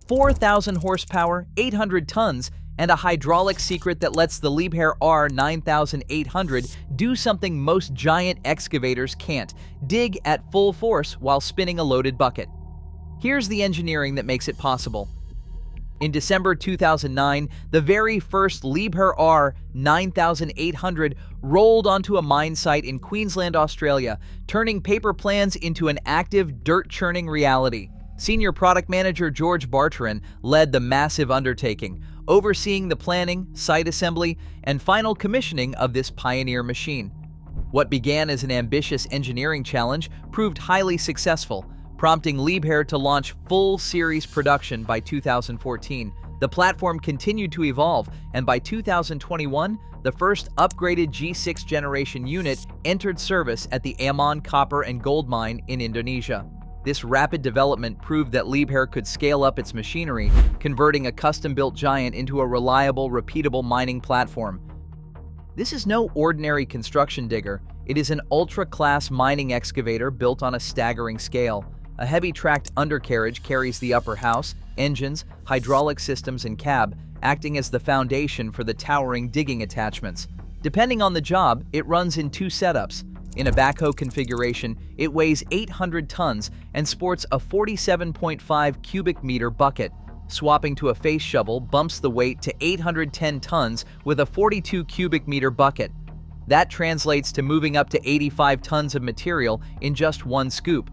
4,000 horsepower, 800 tons, and a hydraulic secret that lets the Liebherr R 9800 do something most giant excavators can't: dig at full force while spinning a loaded bucket. Here's the engineering that makes it possible. In December 2009, the very first Liebherr R 9800 rolled onto a mine site in Queensland, Australia, turning paper plans into an active, dirt-churning reality. Senior Product Manager George Barteran led the massive undertaking, overseeing the planning, site assembly, and final commissioning of this pioneer machine. What began as an ambitious engineering challenge proved highly successful, prompting Liebherr to launch full series production by 2014. The platform continued to evolve, and by 2021, the first upgraded G6 generation unit entered service at the Ammon Copper and Gold Mine in Indonesia. This rapid development proved that Liebherr could scale up its machinery, converting a custom-built giant into a reliable, repeatable mining platform. This is no ordinary construction digger. It is an ultra-class mining excavator built on a staggering scale. A heavy tracked undercarriage carries the upper house, engines, hydraulic systems, and cab, acting as the foundation for the towering digging attachments. Depending on the job, it runs in two setups. In a backhoe configuration, it weighs 800 tons and sports a 47.5 cubic meter bucket. Swapping to a face shovel bumps the weight to 810 tons with a 42 cubic meter bucket. That translates to moving up to 85 tons of material in just one scoop.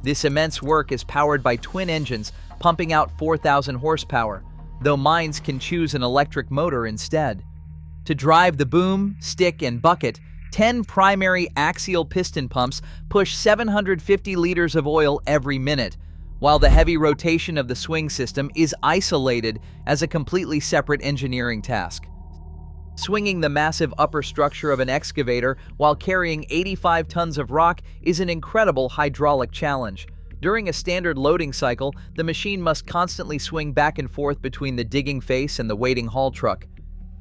This immense work is powered by twin engines pumping out 4,000 horsepower, though mines can choose an electric motor instead. To drive the boom, stick, and bucket, 10 primary axial piston pumps push 750 liters of oil every minute, while the heavy rotation of the swing system is isolated as a completely separate engineering task. Swinging the massive upper structure of an excavator while carrying 85 tons of rock is an incredible hydraulic challenge. During a standard loading cycle, the machine must constantly swing back and forth between the digging face and the waiting haul truck.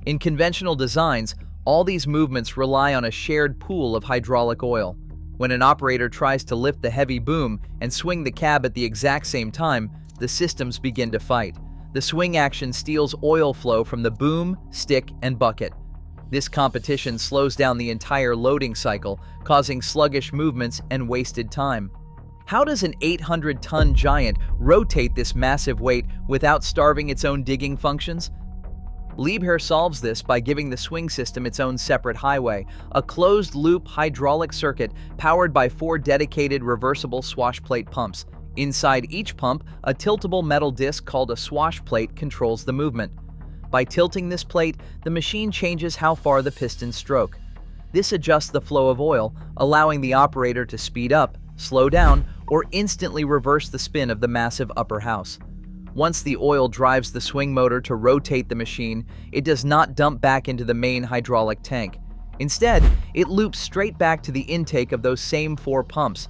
In conventional designs, all these movements rely on a shared pool of hydraulic oil. When an operator tries to lift the heavy boom and swing the cab at the exact same time, the systems begin to fight. The swing action steals oil flow from the boom, stick, and bucket. This competition slows down the entire loading cycle, causing sluggish movements and wasted time. How does an 800-ton giant rotate this massive weight without starving its own digging functions? Liebherr solves this by giving the swing system its own separate highway, a closed-loop hydraulic circuit powered by 4 dedicated reversible swash plate pumps. Inside each pump, a tiltable metal disc called a swash plate controls the movement. By tilting this plate, the machine changes how far the pistons stroke. This adjusts the flow of oil, allowing the operator to speed up, slow down, or instantly reverse the spin of the massive upper house. Once the oil drives the swing motor to rotate the machine, it does not dump back into the main hydraulic tank. Instead, it loops straight back to the intake of those same 4 pumps.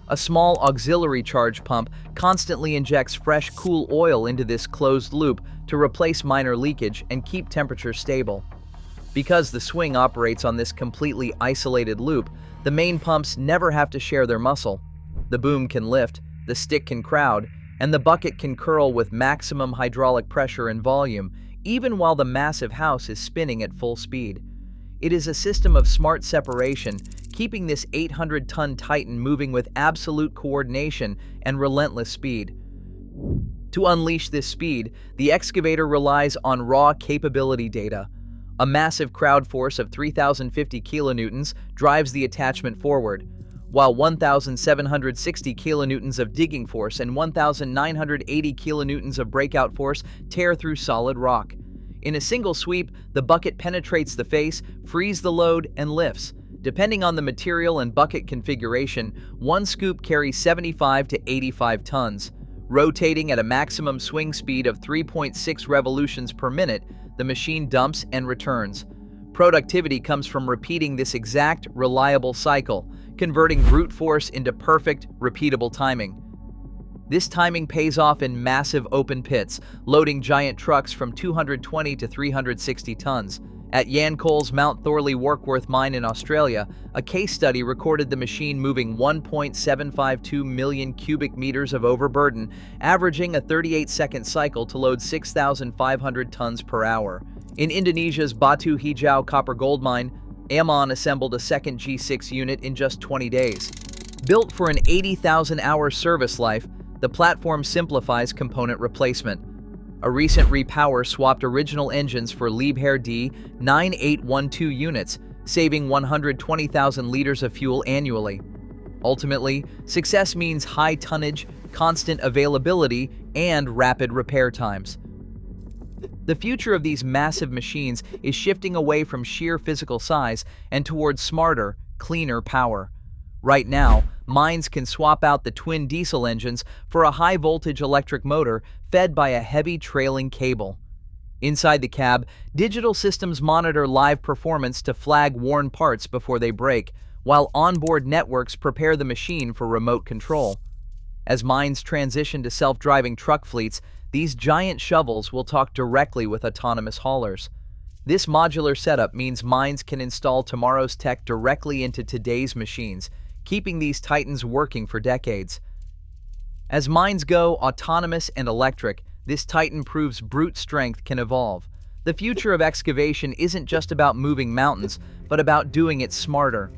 A small auxiliary charge pump constantly injects fresh, cool oil into this closed loop to replace minor leakage and keep temperature stable. Because the swing operates on this completely isolated loop, the main pumps never have to share their muscle. The boom can lift, the stick can crowd, and the bucket can curl with maximum hydraulic pressure and volume, even while the massive house is spinning at full speed. It is a system of smart separation, keeping this 800-ton titan moving with absolute coordination and relentless speed. To unleash this speed, the excavator relies on raw capability data. A massive crowd force of 3,050 kilonewtons drives the attachment forward, while 1,760 kilonewtons of digging force and 1,980 kilonewtons of breakout force tear through solid rock. In a single sweep, the bucket penetrates the face, frees the load, and lifts. Depending on the material and bucket configuration, one scoop carries 75 to 85 tons. Rotating at a maximum swing speed of 3.6 revolutions per minute, the machine dumps and returns. Productivity comes from repeating this exact, reliable cycle, converting brute force into perfect, repeatable timing. This timing pays off in massive open pits, loading giant trucks from 220 to 360 tons. At Yancoal's Mount Thorley Warkworth mine in Australia, a case study recorded the machine moving 1.752 million cubic meters of overburden, averaging a 38-second cycle to load 6,500 tons per hour. In Indonesia's Batu Hijau copper gold mine, Ammon assembled a second G6 unit in just 20 days. Built for an 80,000-hour service life, the platform simplifies component replacement. A recent repower swapped original engines for Liebherr D9812 units, saving 120,000 liters of fuel annually. Ultimately, success means high tonnage, constant availability, and rapid repair times. The future of these massive machines is shifting away from sheer physical size and towards smarter, cleaner power. Right now, mines can swap out the twin diesel engines for a high-voltage electric motor fed by a heavy trailing cable. Inside the cab, digital systems monitor live performance to flag worn parts before they break, while onboard networks prepare the machine for remote control. As mines transition to self-driving truck fleets, these giant shovels will talk directly with autonomous haulers. This modular setup means mines can install tomorrow's tech directly into today's machines, keeping these titans working for decades. As mines go autonomous and electric, this titan proves brute strength can evolve. The future of excavation isn't just about moving mountains, but about doing it smarter,